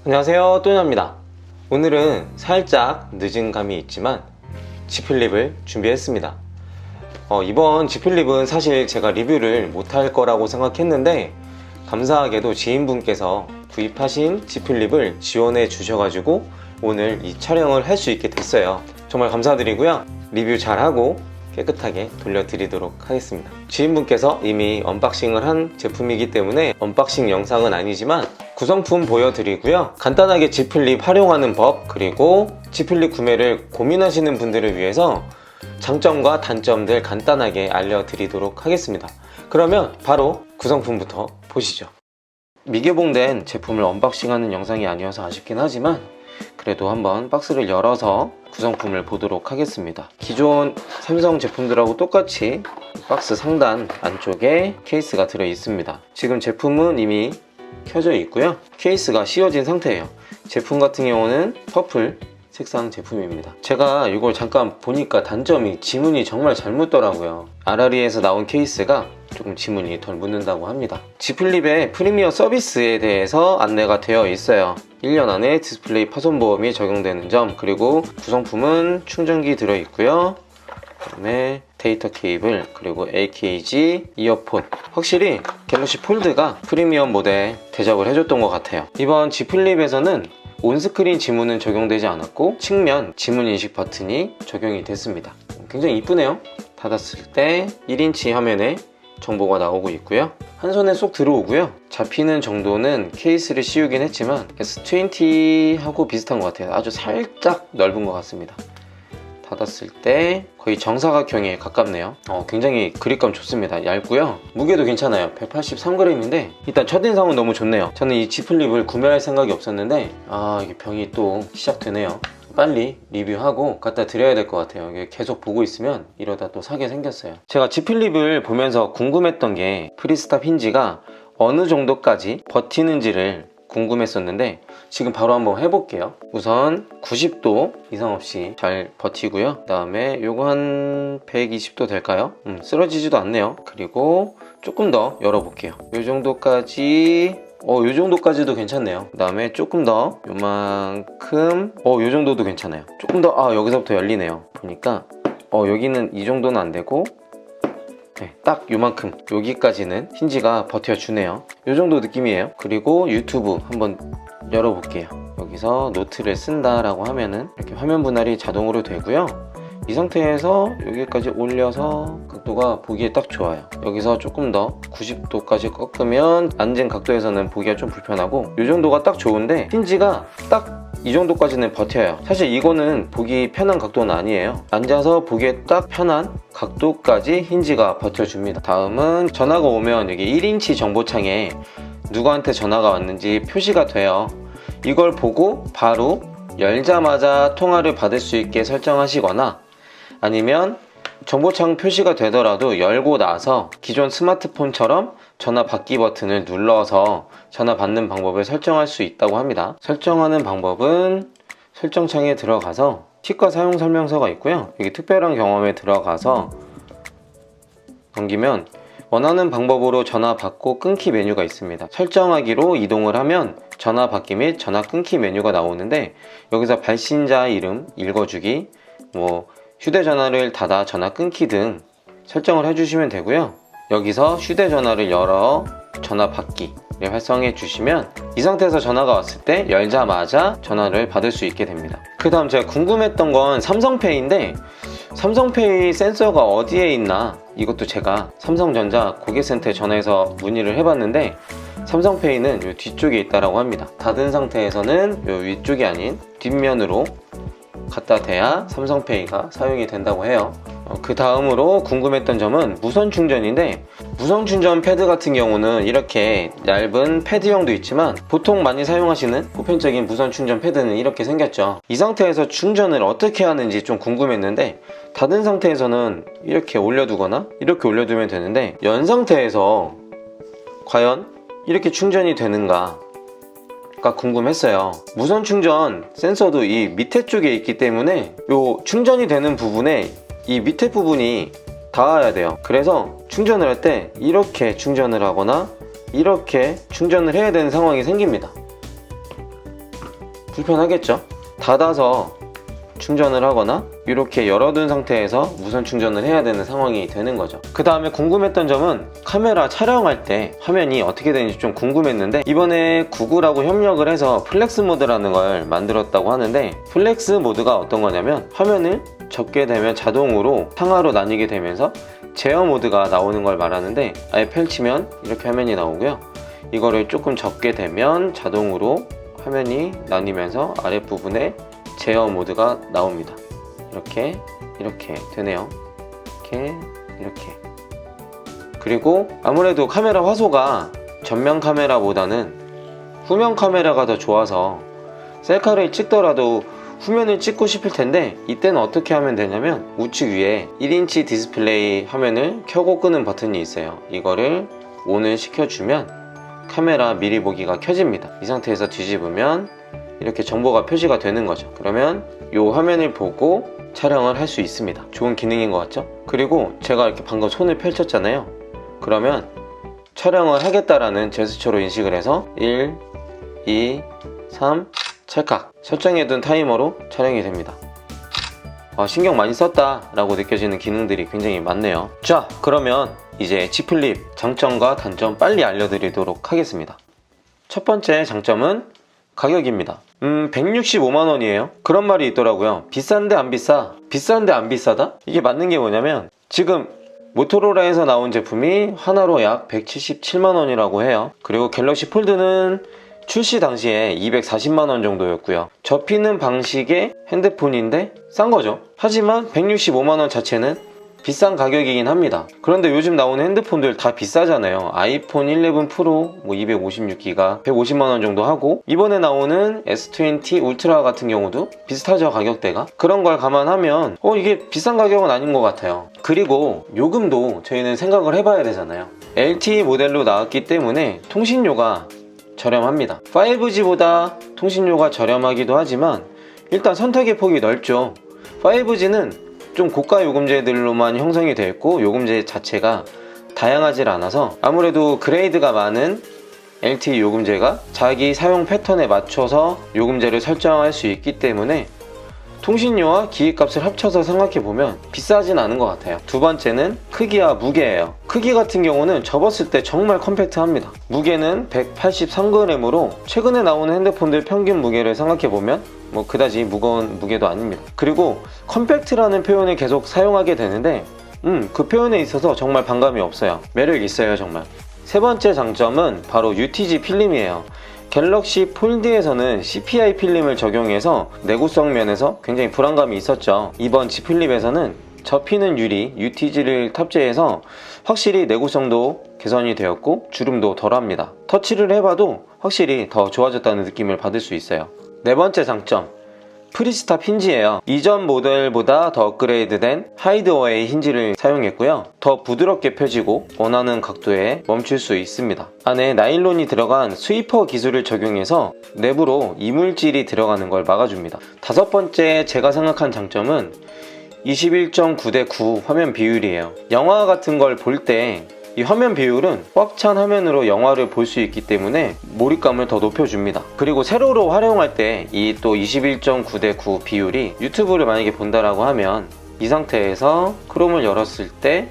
안녕하세요, 또냐입니다. 오늘은 살짝 늦은 감이 있지만 지플립을 준비했습니다. 이번 지플립은 사실 제가 리뷰를 못할 거라고 생각했는데 감사하게도 지인분께서 구입하신 지플립을 지원해 주셔가지고 오늘 이 촬영을 할 수 있게 됐어요. 정말 감사드리고요. 리뷰 잘하고 깨끗하게 돌려드리도록 하겠습니다. 지인분께서 이미 언박싱을 한 제품이기 때문에 언박싱 영상은 아니지만 구성품 보여드리고요. 간단하게 지플립 활용하는 법, 그리고 지플립 구매를 고민하시는 분들을 위해서 장점과 단점들 간단하게 알려드리도록 하겠습니다. 그러면 바로 구성품부터 보시죠. 미개봉된 제품을 언박싱하는 영상이 아니어서 아쉽긴 하지만 그래도 한번 박스를 열어서 구성품을 보도록 하겠습니다. 기존 삼성 제품들하고 똑같이 박스 상단 안쪽에 케이스가 들어 있습니다. 지금 제품은 이미 켜져 있고요. 케이스가 씌워진 상태예요. 제품 같은 경우는 퍼플 색상 제품입니다. 제가 이걸 잠깐 보니까 단점이 지문이 정말 잘 묻더라고요. 아라리에서 나온 케이스가 조금 지문이 덜 묻는다고 합니다. 지플립의 프리미어 서비스에 대해서 안내가 되어 있어요. 1년 안에 디스플레이 파손보험이 적용되는 점, 그리고 구성품은 충전기 들어있고요. 그다음에 데이터 케이블, 그리고 AKG 이어폰. 확실히 갤럭시 폴드가 프리미엄 모델 대접을 해줬던 것 같아요. 이번 지플립에서는 온스크린 지문은 적용되지 않았고 측면 지문 인식 버튼이 적용이 됐습니다. 굉장히 이쁘네요. 닫았을 때 1인치 화면에 정보가 나오고 있고요. 한 손에 쏙 들어오고요. 잡히는 정도는 케이스를 씌우긴 했지만 S20하고 비슷한 것 같아요. 아주 살짝 넓은 것 같습니다. 닫았을 때 거의 정사각형에 가깝네요. 굉장히 그립감 좋습니다. 얇고요. 무게도 괜찮아요. 183g인데 일단 첫인상은 너무 좋네요. 저는 이 지플립을 구매할 생각이 없었는데 이게 병이 또 시작되네요. 빨리 리뷰하고 갖다 드려야 될 것 같아요. 이게 계속 보고 있으면 이러다 또 사게 생겼어요. 제가 지플립을 보면서 궁금했던 게 프리스탑 힌지가 어느 정도까지 버티는지를 궁금했었는데 지금 바로 한번 해볼게요. 우선 90도 이상 없이 잘 버티고요. 그 다음에 요거 한 120도 될까요? 쓰러지지도 않네요. 그리고 조금 더 열어볼게요. 요 정도까지 요 정도까지도 괜찮네요. 그 다음에 조금 더 요만큼 요 정도도 괜찮아요. 조금 더 여기서부터 열리네요. 보니까 여기는 이 정도는 안 되고 네, 딱 요만큼 여기까지는 힌지가 버텨주네요. 요 정도 느낌이에요. 그리고 유튜브 한번 열어볼게요. 여기서 노트를 쓴다 라고 하면은 이렇게 화면 분할이 자동으로 되고요. 이 상태에서 여기까지 올려서 각도가 보기에 딱 좋아요. 여기서 조금 더 90도까지 꺾으면 앉은 각도에서는 보기가 좀 불편하고 이 정도가 딱 좋은데 힌지가 딱 이 정도까지는 버텨요. 사실 이거는 보기 편한 각도는 아니에요. 앉아서 보기에 딱 편한 각도까지 힌지가 버텨줍니다. 다음은 전화가 오면 여기 1인치 정보창에 누구한테 전화가 왔는지 표시가 돼요. 이걸 보고 바로 열자마자 통화를 받을 수 있게 설정하시거나 아니면 정보창 표시가 되더라도 열고 나서 기존 스마트폰처럼 전화 받기 버튼을 눌러서 전화 받는 방법을 설정할 수 있다고 합니다. 설정하는 방법은 설정창에 들어가서 팁과 사용 설명서가 있고요. 여기 특별한 경험에 들어가서 넘기면 원하는 방법으로 전화 받고 끊기 메뉴가 있습니다. 설정하기로 이동을 하면 전화 받기 및 전화 끊기 메뉴가 나오는데 여기서 발신자 이름 읽어주기, 휴대전화를 닫아 전화 끊기 등 설정을 해주시면 되고요. 여기서 휴대전화를 열어 전화 받기를 활성해 주시면 이 상태에서 전화가 왔을 때 열자마자 전화를 받을 수 있게 됩니다. 그 다음 제가 궁금했던 건 삼성페이인데 삼성페이 센서가 어디에 있나, 이것도 제가 삼성전자 고객센터에 전화해서 문의를 해봤는데 삼성페이는 이 뒤쪽에 있다고 합니다. 닫은 상태에서는 이 위쪽이 아닌 뒷면으로 갖다 대야 삼성페이가 사용이 된다고 해요. 그 다음으로 궁금했던 점은 무선 충전인데 무선 충전 패드 같은 경우는 이렇게 얇은 패드형도 있지만 보통 많이 사용하시는 보편적인 무선 충전 패드는 이렇게 생겼죠. 이 상태에서 충전을 어떻게 하는지 좀 궁금했는데 닫은 상태에서는 이렇게 올려두거나 이렇게 올려두면 되는데 연 상태에서 과연 이렇게 충전이 되는가 가 궁금했어요. 무선 충전 센서도 이 밑에 쪽에 있기 때문에 요 충전이 되는 부분에 이 밑에 부분이 닿아야 돼요. 그래서 충전을 할 때 이렇게 충전을 하거나 이렇게 충전을 해야 되는 상황이 생깁니다. 불편하겠죠. 닫아서 충전을 하거나 이렇게 열어둔 상태에서 무선 충전을 해야 되는 상황이 되는 거죠. 그 다음에 궁금했던 점은 카메라 촬영할 때 화면이 어떻게 되는지 좀 궁금했는데, 이번에 구글하고 협력을 해서 플렉스 모드라는 걸 만들었다고 하는데, 플렉스 모드가 어떤 거냐면 화면을 접게 되면 자동으로 상하로 나뉘게 되면서 제어 모드가 나오는 걸 말하는데, 아예 펼치면 이렇게 화면이 나오고요. 이거를 조금 접게 되면 자동으로 화면이 나뉘면서 아랫부분에 제어 모드가 나옵니다. 이렇게 되네요. 이렇게. 그리고 아무래도 카메라 화소가 전면 카메라보다는 후면 카메라가 더 좋아서 셀카를 찍더라도 후면을 찍고 싶을 텐데, 이때는 어떻게 하면 되냐면 우측 위에 1인치 디스플레이 화면을 켜고 끄는 버튼이 있어요. 이거를 ON을 시켜주면 카메라 미리 보기가 켜집니다. 이 상태에서 뒤집으면 이렇게 정보가 표시가 되는 거죠. 그러면 이 화면을 보고 촬영을 할 수 있습니다. 좋은 기능인 것 같죠? 그리고 제가 이렇게 방금 손을 펼쳤잖아요. 그러면 촬영을 하겠다라는 제스처로 인식을 해서 1, 2, 3 찰칵 설정해둔 타이머로 촬영이 됩니다. 신경 많이 썼다 라고 느껴지는 기능들이 굉장히 많네요. 자, 그러면 이제 G 플립 장점과 단점 빨리 알려드리도록 하겠습니다. 첫 번째 장점은 가격입니다. 165만원이에요. 그런 말이 있더라고요. 비싼데 안 비싸? 비싼데 안 비싸다? 이게 맞는 게 뭐냐면, 지금 모토로라에서 나온 제품이 하나로 약 177만원이라고 해요. 그리고 갤럭시 폴드는 출시 당시에 240만원 정도였고요. 접히는 방식의 핸드폰인데 싼 거죠. 하지만 165만원 자체는 비싼 가격이긴 합니다. 그런데 요즘 나오는 핸드폰들 다 비싸잖아요. 아이폰 11 프로 256기가 150만원 정도 하고, 이번에 나오는 S20 울트라 같은 경우도 비슷하죠, 가격대가. 그런 걸 감안하면 이게 비싼 가격은 아닌 것 같아요. 그리고 요금도 저희는 생각을 해봐야 되잖아요. LTE 모델로 나왔기 때문에 통신료가 저렴합니다. 5G보다 통신료가 저렴하기도 하지만 일단 선택의 폭이 넓죠. 5G는 좀 고가 요금제들로만 형성이 되어 있고, 요금제 자체가 다양하지 않아서 아무래도 그레이드가 많은 LTE 요금제가 자기 사용 패턴에 맞춰서 요금제를 설정할 수 있기 때문에 통신료와 기기값을 합쳐서 생각해보면 비싸진 않은 것 같아요. 두 번째는 크기와 무게예요. 크기 같은 경우는 접었을 때 정말 컴팩트합니다. 무게는 183g으로 최근에 나오는 핸드폰들 평균 무게를 생각해보면 그다지 무거운 무게도 아닙니다. 그리고 컴팩트라는 표현을 계속 사용하게 되는데 그 표현에 있어서 정말 반감이 없어요. 매력이 있어요, 정말. 세 번째 장점은 바로 UTG 필름이에요. 갤럭시 폴드에서는 CPI 필름을 적용해서 내구성 면에서 굉장히 불안감이 있었죠. 이번 G 플립에서는 접히는 유리 UTG를 탑재해서 확실히 내구성도 개선이 되었고 주름도 덜합니다. 터치를 해봐도 확실히 더 좋아졌다는 느낌을 받을 수 있어요. 네 번째 장점, 프리스탑 힌지예요. 이전 모델보다 더 업그레이드된 하이드어웨이 힌지를 사용했고요. 더 부드럽게 펴지고 원하는 각도에 멈출 수 있습니다. 안에 나일론이 들어간 스위퍼 기술을 적용해서 내부로 이물질이 들어가는 걸 막아줍니다. 다섯 번째 제가 생각한 장점은 21.9:9 화면 비율이에요. 영화 같은 걸 볼 때 이 화면 비율은 꽉 찬 화면으로 영화를 볼 수 있기 때문에 몰입감을 더 높여줍니다. 그리고 세로로 활용할 때 이 또 21.9:9 비율이 유튜브를 만약에 본다라고 하면 이 상태에서 크롬을 열었을 때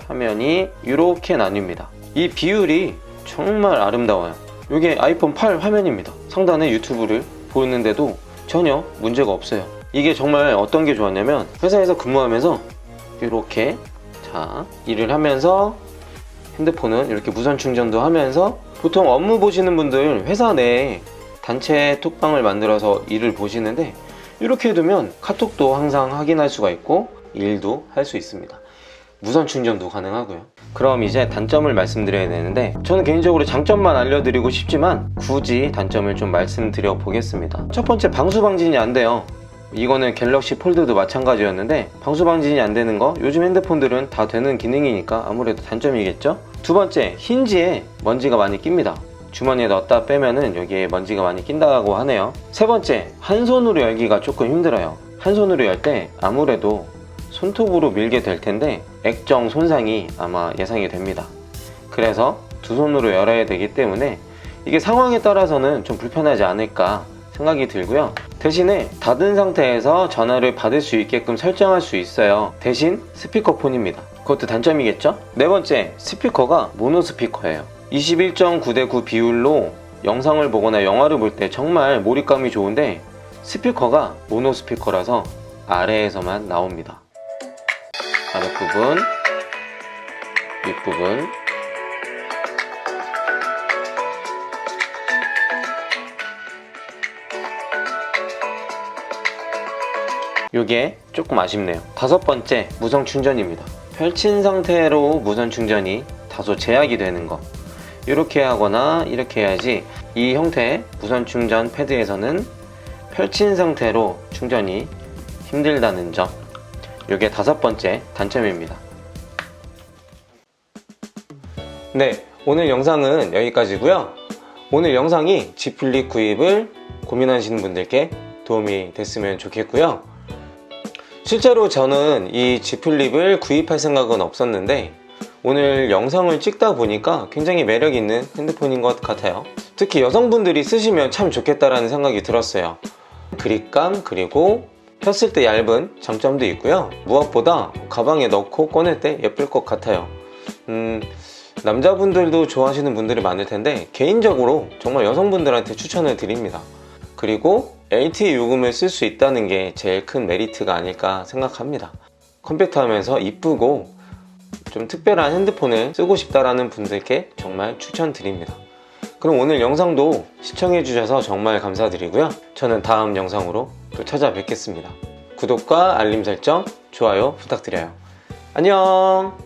화면이 이렇게 나뉩니다. 이 비율이 정말 아름다워요. 이게 아이폰 8 화면입니다. 상단에 유튜브를 보는데도 전혀 문제가 없어요. 이게 정말 어떤 게 좋았냐면, 회사에서 근무하면서 이렇게 일을 하면서 핸드폰은 이렇게 무선 충전도 하면서, 보통 업무 보시는 분들 회사 내에 단체 톡방을 만들어서 일을 보시는데 이렇게 해두면 카톡도 항상 확인할 수가 있고 일도 할 수 있습니다. 무선 충전도 가능하고요. 그럼 이제 단점을 말씀드려야 되는데, 저는 개인적으로 장점만 알려드리고 싶지만 굳이 단점을 좀 말씀드려 보겠습니다. 첫 번째, 방수 방진이 안 돼요. 이거는 갤럭시 폴드도 마찬가지였는데 방수 방진이 안 되는 거 요즘 핸드폰들은 다 되는 기능이니까 아무래도 단점이겠죠. 두 번째, 힌지에 먼지가 많이 낍니다. 주머니에 넣었다 빼면은 여기에 먼지가 많이 낀다고 하네요. 세 번째, 한 손으로 열기가 조금 힘들어요. 한 손으로 열 때 아무래도 손톱으로 밀게 될 텐데 액정 손상이 아마 예상이 됩니다. 그래서 두 손으로 열어야 되기 때문에 이게 상황에 따라서는 좀 불편하지 않을까 생각이 들고요. 대신에 닫은 상태에서 전화를 받을 수 있게끔 설정할 수 있어요. 대신 스피커폰입니다. 그것도 단점이겠죠? 네 번째, 스피커가 모노 스피커예요. 21.9:9 비율로 영상을 보거나 영화를 볼 때 정말 몰입감이 좋은데 스피커가 모노 스피커라서 아래에서만 나옵니다. 아랫부분, 윗부분, 요게 조금 아쉽네요. 다섯 번째, 무선 충전입니다. 펼친 상태로 무선 충전이 다소 제약이 되는 거, 이렇게 하거나 이렇게 해야지 이 형태의 무선 충전 패드에서는 펼친 상태로 충전이 힘들다는 점, 요게 다섯 번째 단점입니다. 네, 오늘 영상은 여기까지고요. 오늘 영상이 G 플립 구입을 고민하시는 분들께 도움이 됐으면 좋겠고요. 실제로 저는 이 G 플립을 구입할 생각은 없었는데 오늘 영상을 찍다 보니까 굉장히 매력 있는 핸드폰인 것 같아요. 특히 여성분들이 쓰시면 참 좋겠다라는 생각이 들었어요. 그립감, 그리고 폈을 때 얇은 장점도 있고요. 무엇보다 가방에 넣고 꺼낼 때 예쁠 것 같아요. 남자분들도 좋아하시는 분들이 많을 텐데 개인적으로 정말 여성분들한테 추천을 드립니다. 그리고 LTE 요금을 쓸 수 있다는 게 제일 큰 메리트가 아닐까 생각합니다. 컴팩트하면서 이쁘고 좀 특별한 핸드폰을 쓰고 싶다라는 분들께 정말 추천드립니다. 그럼 오늘 영상도 시청해 주셔서 정말 감사드리고요. 저는 다음 영상으로 또 찾아뵙겠습니다. 구독과 알림 설정, 좋아요 부탁드려요. 안녕.